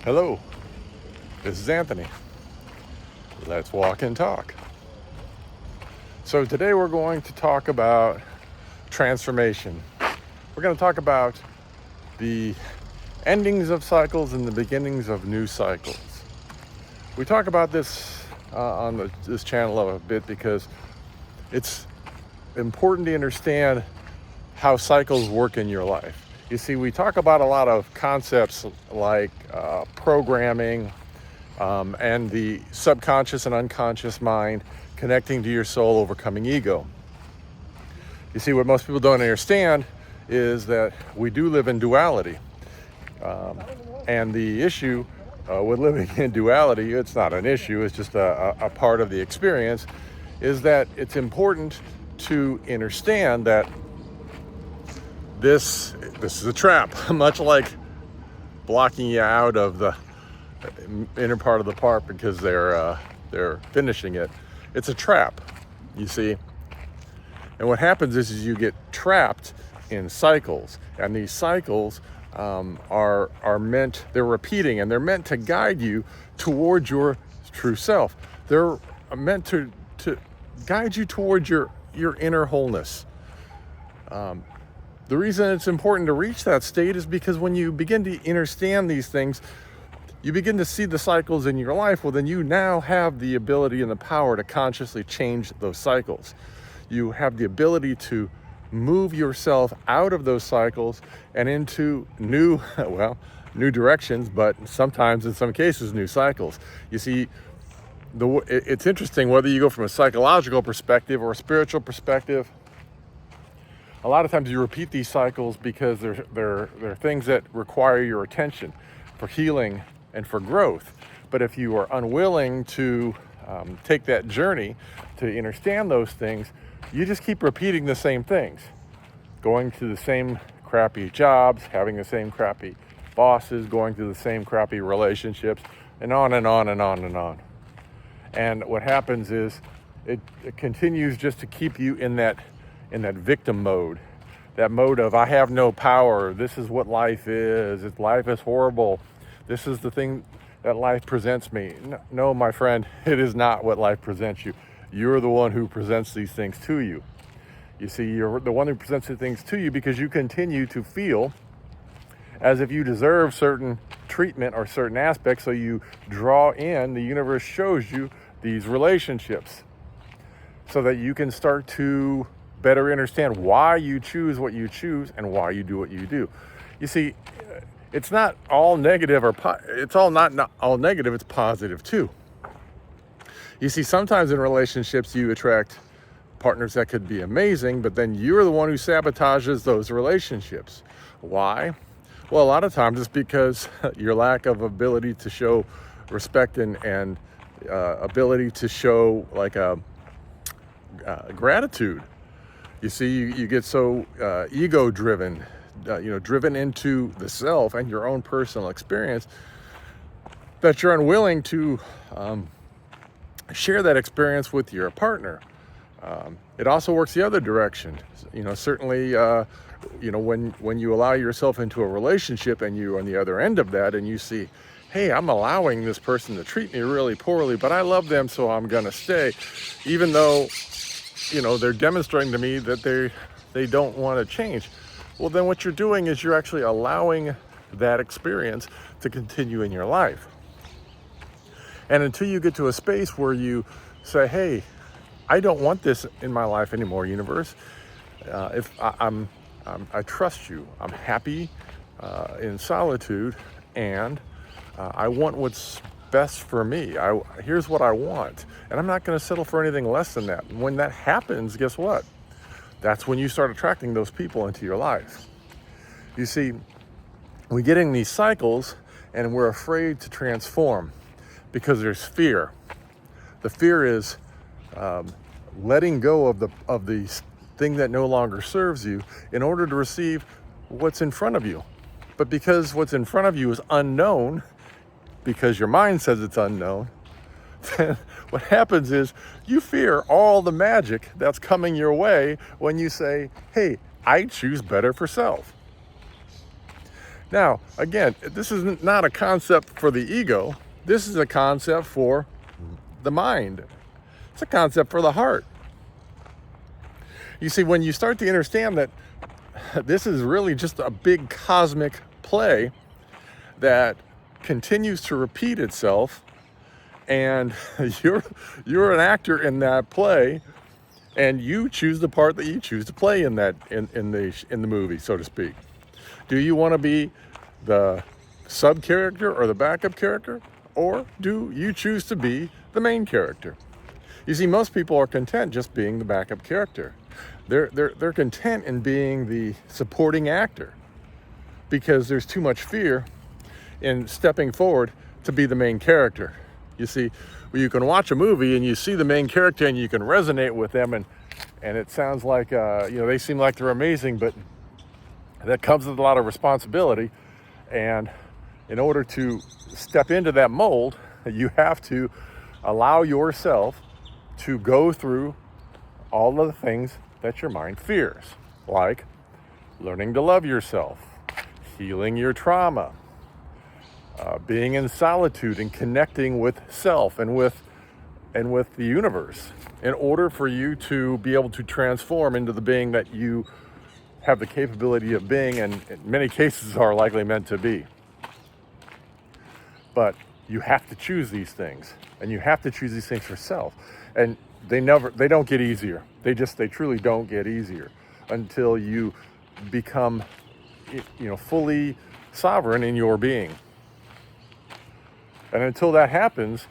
Hello, this is Anthony. Let's walk and talk. So today we're going to talk about transformation. We're going to talk about the endings of cycles and the beginnings of new cycles. We talk about this on this channel a bit because it's important to understand how cycles work in your life. You see, we talk about a lot of concepts like programming and the subconscious and unconscious mind connecting to your soul, overcoming ego. You see, what most people don't understand is that we do live in duality. And the issue with living in duality, it's not an issue, it's just a part of the experience, is that it's important to understand that this is a trap, much like blocking you out of the inner part of the park because they're finishing it. It's a trap, you see. And what happens is you get trapped in cycles, and these cycles are meant, they're repeating, and they're meant to guide you towards your true self. They're meant to guide you towards your inner wholeness. The reason it's important to reach that state is because when you begin to understand these things, you begin to see the cycles in your life. Well, then you now have the ability and the power to consciously change those cycles. You have the ability to move yourself out of those cycles and into new directions, but sometimes, in some cases, new cycles. You see, it's interesting whether you go from a psychological perspective or a spiritual perspective. A lot of times you repeat these cycles because they're things that require your attention for healing and for growth. But if you are unwilling to take that journey to understand those things, you just keep repeating the same things. Going to the same crappy jobs, having the same crappy bosses, going through the same crappy relationships, and on and on and on and on. And what happens is it continues just to keep you in that victim mode, that mode of I have no power, this is what life is, life is horrible, this is the thing that life presents me. No, my friend, it is not what life presents you. You're the one who presents these things to you. You see, you're the one who presents the things to you because you continue to feel as if you deserve certain treatment or certain aspects, so you draw in, the universe shows you these relationships so that you can start to better understand why you choose what you choose and why you do what you do. You see, it's not all negative it's all not all negative, it's positive too. You see, sometimes in relationships you attract partners that could be amazing, but then you're the one who sabotages those relationships. Why? Well, a lot of times it's because your lack of ability to show respect and ability to show like a gratitude. You see, you get so ego-driven, driven into the self and your own personal experience that you're unwilling to share that experience with your partner. It also works the other direction. Certainly, when you allow yourself into a relationship and you're on the other end of that and you see, hey, I'm allowing this person to treat me really poorly, but I love them, so I'm going to stay, even though they're demonstrating to me that they don't want to change. Well, then what you're doing is you're actually allowing that experience to continue in your life. And until you get to a space where you say, hey, I don't want this in my life anymore, universe. I trust you. I'm happy in solitude, and I want what's best for me. Here's what I want, and I'm not going to settle for anything less than that. And when that happens, guess what? That's when you start attracting those people into your life. You see, we get in these cycles and we're afraid to transform because there's fear. The fear is letting go of the thing that no longer serves you in order to receive what's in front of you. But because what's in front of you is unknown, because your mind says it's unknown, then what happens is you fear all the magic that's coming your way when you say, hey, I choose better for self. Now, again, this is not a concept for the ego. This is a concept for the mind. It's a concept for the heart. You see, when you start to understand that this is really just a big cosmic play that continues to repeat itself, and you're an actor in that play, and you choose the part that you choose to play in that in the movie, so to speak. Do you want to be the sub character or the backup character, or do you choose to be the main character? You see, most people are content just being the backup character. They're content in being the supporting actor because there's too much fear in stepping forward to be the main character. You see, you can watch a movie and you see the main character and you can resonate with them, and it sounds like they seem like they're amazing, but that comes with a lot of responsibility. And in order to step into that mold, you have to allow yourself to go through all of the things that your mind fears, like learning to love yourself, healing your trauma, being in solitude and connecting with self and with the universe, in order for you to be able to transform into the being that you have the capability of being, and in many cases are likely meant to be. But you have to choose these things, and you have to choose these things for self. And they don't get easier. They truly don't get easier until you become, fully sovereign in your being. And until that happens,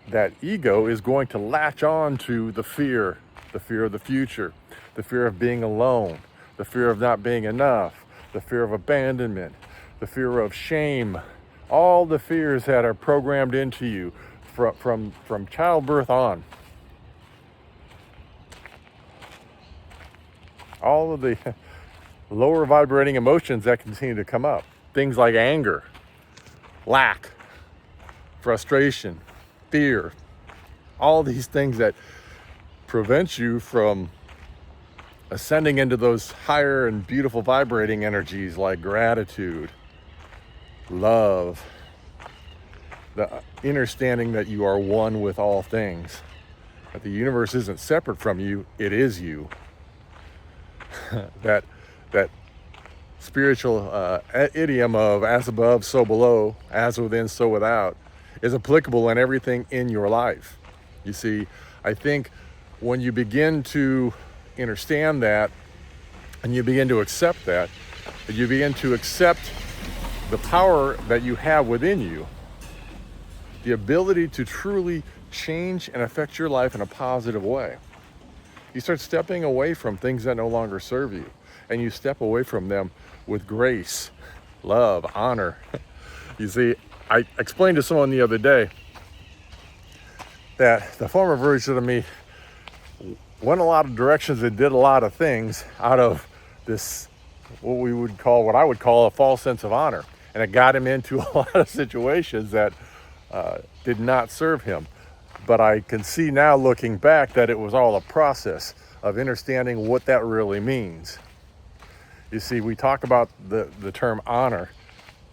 that ego is going to latch on to the fear of the future, the fear of being alone, the fear of not being enough, the fear of abandonment, the fear of shame, all the fears that are programmed into you from childbirth on. All of the lower vibrating emotions that continue to come up. Things like anger, lack, frustration, fear, all these things that prevent you from ascending into those higher and beautiful vibrating energies like gratitude, love, the understanding that you are one with all things, that the universe isn't separate from you, it is you. that spiritual idiom of as above, so below, as within, so without, is applicable in everything in your life. You see, I think when you begin to understand that, and you begin to accept that, you begin to accept the power that you have within you, the ability to truly change and affect your life in a positive way. You start stepping away from things that no longer serve you, and you step away from them with grace, love, honor. You see, I explained to someone the other day that the former version of me went a lot of directions and did a lot of things out of this, what I would call a false sense of honor. And it got him into a lot of situations that did not serve him. But I can see now, looking back, that it was all a process of understanding what that really means. You see, we talk about the term honor,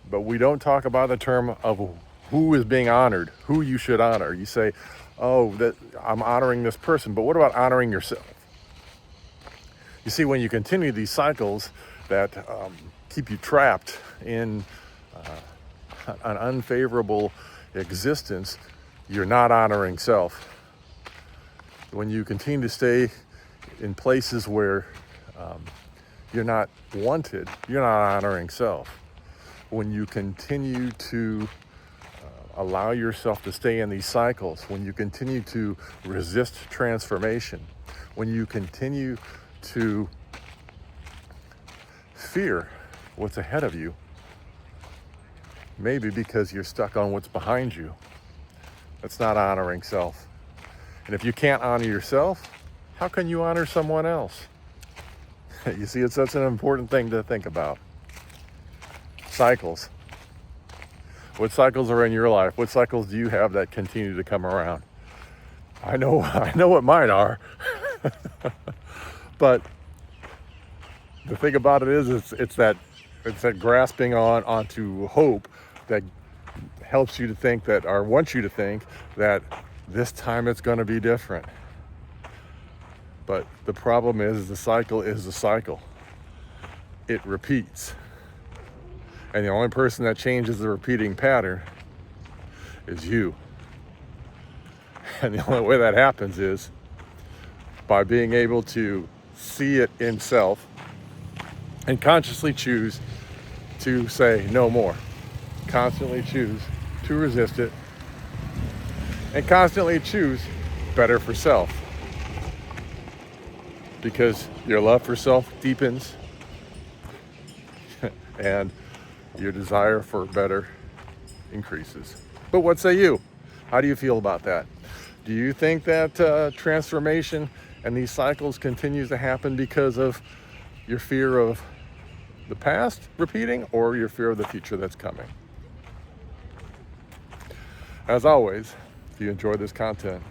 but we don't talk about the term of who is being honored, who you should honor. You say, oh, that I'm honoring this person, but what about honoring yourself? You see, when you continue these cycles that keep you trapped in an unfavorable existence, you're not honoring self. When you continue to stay in places where you're not wanted, you're not honoring self. When you continue to allow yourself to stay in these cycles, when you continue to resist transformation, when you continue to fear what's ahead of you, maybe because you're stuck on what's behind you, that's not honoring self. And if you can't honor yourself, how can you honor someone else? You see, it's such an important thing to think about. Cycles. What cycles are in your life? What cycles do you have that continue to come around? I know what mine are. But the thing about it is, it's that It's that grasping onto hope that helps you to think that, or wants you to think that this time it's going to be different. But the problem is the cycle is the cycle. It repeats. And the only person that changes the repeating pattern is you. And the only way that happens is by being able to see it in self and consciously choose to say no more. Constantly choose to resist it and constantly choose better for self. Because your love for self deepens and your desire for better increases. But what say you? How do you feel about that? Do you think that transformation and these cycles continues to happen because of your fear of the past repeating or your fear of the future that's coming? As always, if you enjoy this content,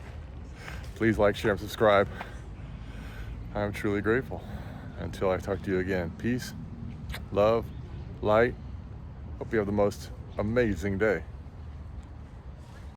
please like, share, and subscribe. I'm truly grateful. Until I talk to you again, peace, love, light. Hope you have the most amazing day.